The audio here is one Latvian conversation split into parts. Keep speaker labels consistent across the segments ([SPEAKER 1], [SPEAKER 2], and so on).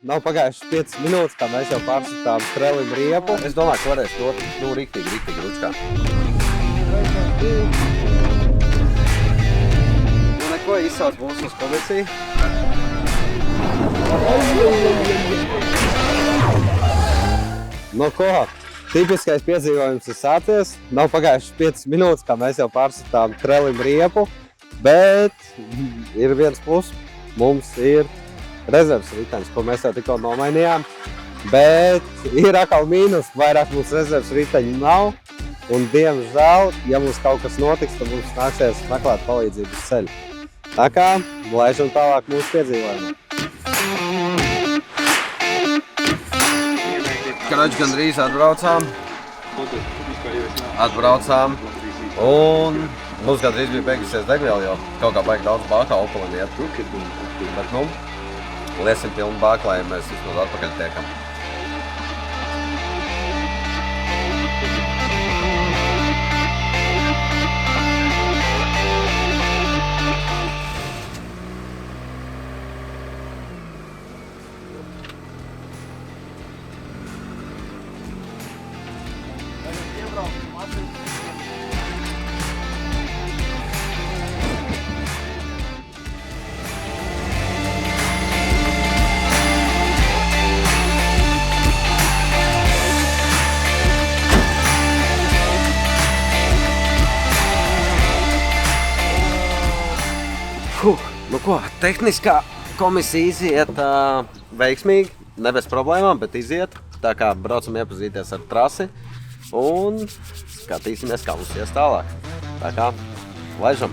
[SPEAKER 1] Nav pagājušas 5 minūtes, kā mēs jau pārsitām strelim riepu. Es domāju, ka varēs dot, riktīgi ručkā. Neko izsauc mūs uz komisiju. Ko? Tipiskais piedzīvojums ir sācies. Nav pagājušas 5 minūtes, kā mēs jau pārsitām strelim riepu. Bet ir viens plus. Mums ir rezerves ritenis, ko mēs jau tikko nomainījām, bet ir atkal mīnus, vairāk mums rezerves riteņi nav, un diemžēl, ja mums kaut kas notiks, tad mums nāksies meklēt palīdzību uz ceļu. Tā kā, laižam tālāk mūsu piedzīvojumā. Krač gandrīz atbraucām, un mums gandrīz bija beigusies degviela, jo kaut kā baigi daudz bākā Opolim iet. Bet liesim pilnu bāku, lai mēs vismaz atpakaļ tiekam. Tehniskā komisija iziet veiksmīgi, ne bez problēmām, bet iziet. Tā kā braucam iepazīties ar trasi un skatīsimies, kā mums ies tālāk. Tā kā, laižam!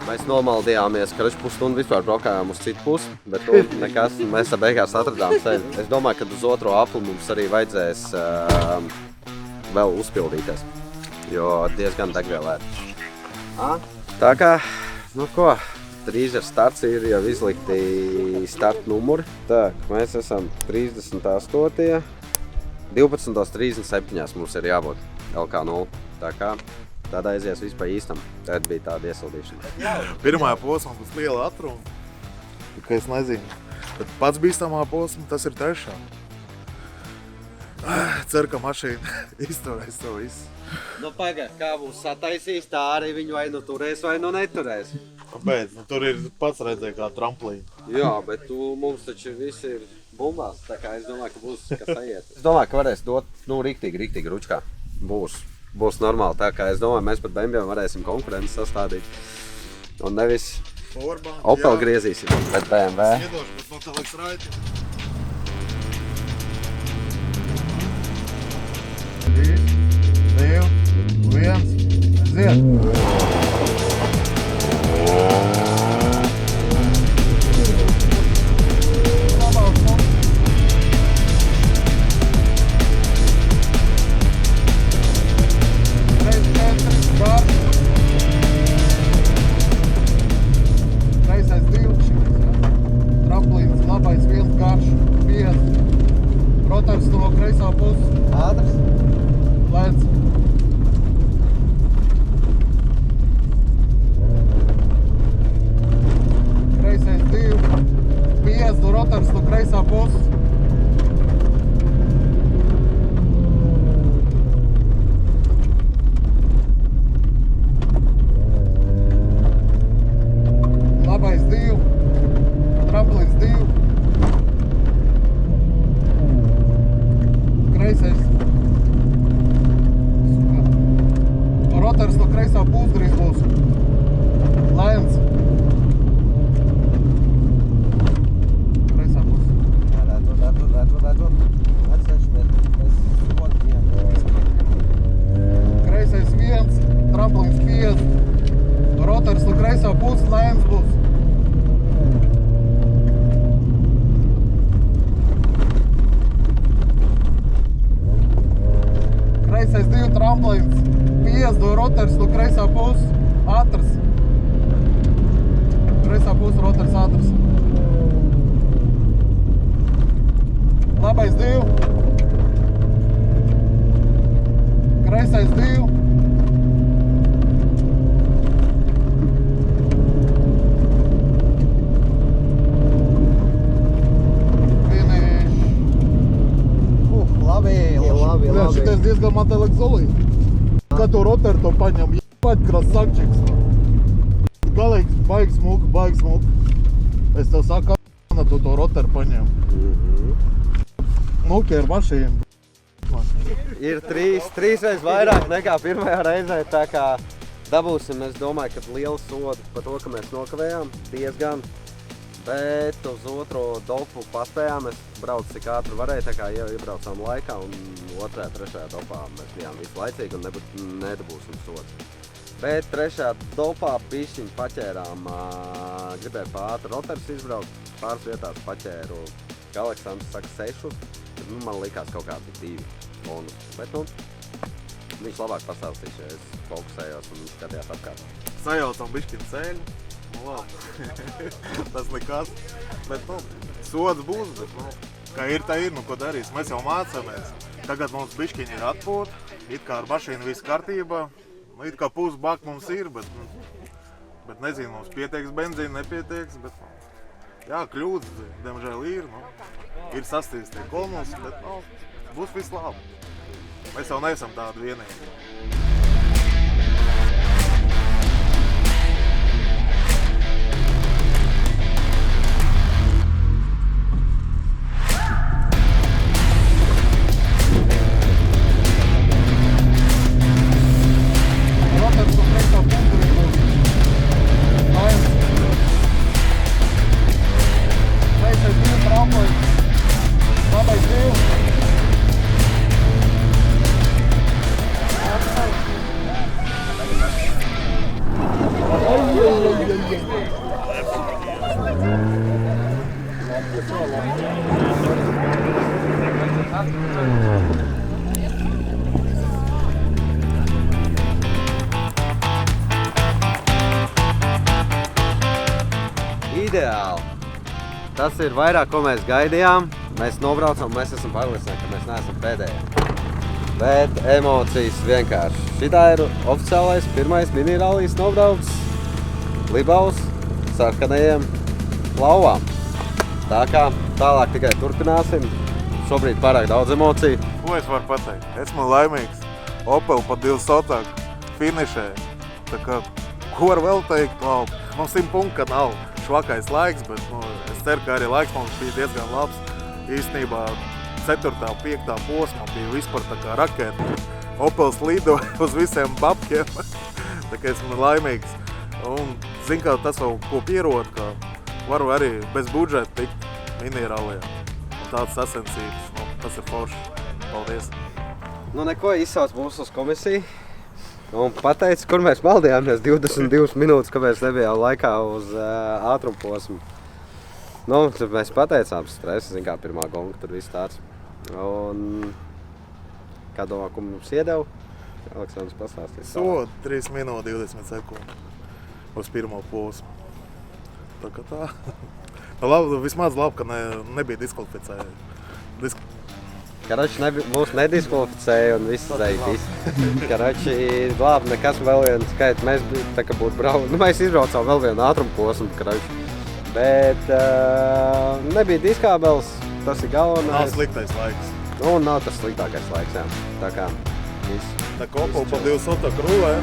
[SPEAKER 1] Mēs nomaldījāmies, ka pusstundu vispār braukājām uz citu pusi, bet nekas, mēs beigās atradām ceļu. Es domāju, ka uz otro apli mums arī vajadzēs vēl uzpildīties, jo diezgan degvielēt. Tā kā, drīz ar starts ir jau izlikti start numuri. Tā, mēs esam 38. 12:37 mums ir jābūt LK0. Tā kā, tādā aizies viss pa īstam. Tad bija tāda iesildīšana.
[SPEAKER 2] Pirmā posma būs liela atruna, ka es nezinu. Bet pats bīstamā posma, tas ir trešā. Ceru, ka mašīna izturēs to visu.
[SPEAKER 1] Pagaid, kā būs sataisīs, tā arī viņu vai nu turēs, vai nu neturēs.
[SPEAKER 2] Kāpēc? Tur ir pats redzēja kā tramplīna.
[SPEAKER 1] Jā, bet mums taču visi ir bumbās, tā kā es domāju, ka būs kas aiziet. Es domāju, ka varēs dot, riktīgi ručkā. Būs normāli, tā kā es domāju, mēs pat BMW varēsim konkurences sastādīt. Un nevis Opel griezīsim, bet BMW.
[SPEAKER 2] Iedošu, bet man tā liekas raiti. 3, 2, 1, ziet! Kreisais 2, tramplīns, labais 1 garš, 5, rotors no kreisā puses.
[SPEAKER 1] Ātrs?
[SPEAKER 2] Lēns. Kreisais 2, 5, rotors no kreisā puses. Labais 2, tramplīns 2. Kreisais. Rotors no kreisā pusgrīz būs. Lēns. Kreisā puse. Kreisais 1, tramplīns 5. Rotors no kreisā puses, lēns būs. Kreisais 2, tramplīns. 5, rotors no kreisā puses, ātrs. Kreisā puses, rotors ātrs. Labais 2. Kreisais 2. diezgan man te liek zulīt. Kad to roteru to paņem, jebāt krasakčiks. Galīgi, baigi smuka. Es tev saku, tu to roteru paņem. Nu, ar mašīnu.
[SPEAKER 1] Ir trīs reizes vairāk nekā pirmajā reizē, tā kā dabūsim, es domāju, ka lielu sodu par to, ka mēs nokavējām diezgan. Bet uz otro dopu paspējām, mēs braucu cik ātri varēja, tā kā iebraucām laikā un otrajā, trešajā dopā mēs bijām visu laicīgi un nedabūsim sodu. Bet trešajā dopā pišķiņu paķērām, gribēju pāri roterus izbraukt, pāris vietās paķēru, kā Aleksandrs saka, 6, man likās kaut kādi 2 bonus, bet viņš labāk pastāstīs, ja es fokusējos un skatījās apkārt.
[SPEAKER 3] Sajaucam bišķiņu ceļu. Nu, labi. Tas nekas. Bet, sods būs, bet, kā ir, tā ir, ko darīs. Mēs jau mācāmies. Tagad mums bišķiņi ir atpūta. It kā ar mašīnu viss kārtībā. It kā pusbak mums ir, bet nezinu, mums pietieks benzīna, nepietieks. Bet, jā, kļūdas, diemžēl ir. Ir sastīts tie kolmus, bet būs viss labi. Mēs jau neesam tādi vienīgi.
[SPEAKER 1] Ideāli! Tas ir vairāk, ko mēs gaidījām. Mēs nobraucām, mēs esam pārliecināti, ka mēs neesam pēdējie. Bet emocijas vienkārši. Šitā ir oficiālais pirmais mini-rallijas nobrauks Libaus sarkanajiem lauvām. Tā kā tālāk tikai turpināsim. Šobrīd pārāk daudz emociju.
[SPEAKER 3] Ko es varu pateikt? Esmu laimīgs. Opel pa 2 sotāku finišē. Tā kā, ko var vēl teikt? Mums 100 punkti nav švakais laiks, bet es ceru, ka arī laiks mums bija diezgan labs. Īstenībā 4. un 5. posmā bija vispār tā kā raketa. Opels lido uz visiem babkiem. Tā kā esmu laimīgs. Un zinu, ka tas vēl ko pierod, ka varu arī bez budžeta tikt mini-rallijā. Tāds sacensības, tas ir forši. Paldies!
[SPEAKER 1] Neko izsauc mūs uz komisiju un pateica, kur mēs maldījāmies 22 minūtes, kāpēc nebijām laikā uz ātrumposmu. Tad mēs pateicām stresu, zin kā pirmā gonga, tur viss tāds. Un kā domā, ko mums iedeva? Aleksandrs pastāstīs.
[SPEAKER 3] Sodu 3 minūtes 20 sekundi uz pirmo posmu. Tā kā tā. Vismaz labi, ka nebija diskvalificēja.
[SPEAKER 1] Karači mūs nediskvalificēja un viss zaitis. Karači labi, nekas vēl vienu skaitu. Mēs tā kā būtu braucu. Mēs izbraucām vēl vienu ātrumposmu, karači. Bet nebija diskābels, tas ir galvenais.
[SPEAKER 3] Nav sliktais laiks.
[SPEAKER 1] Nav tas sliktākais laiks, jā. Tā kā viss.
[SPEAKER 3] Tā kā Opel pa 2 sotāku rulē.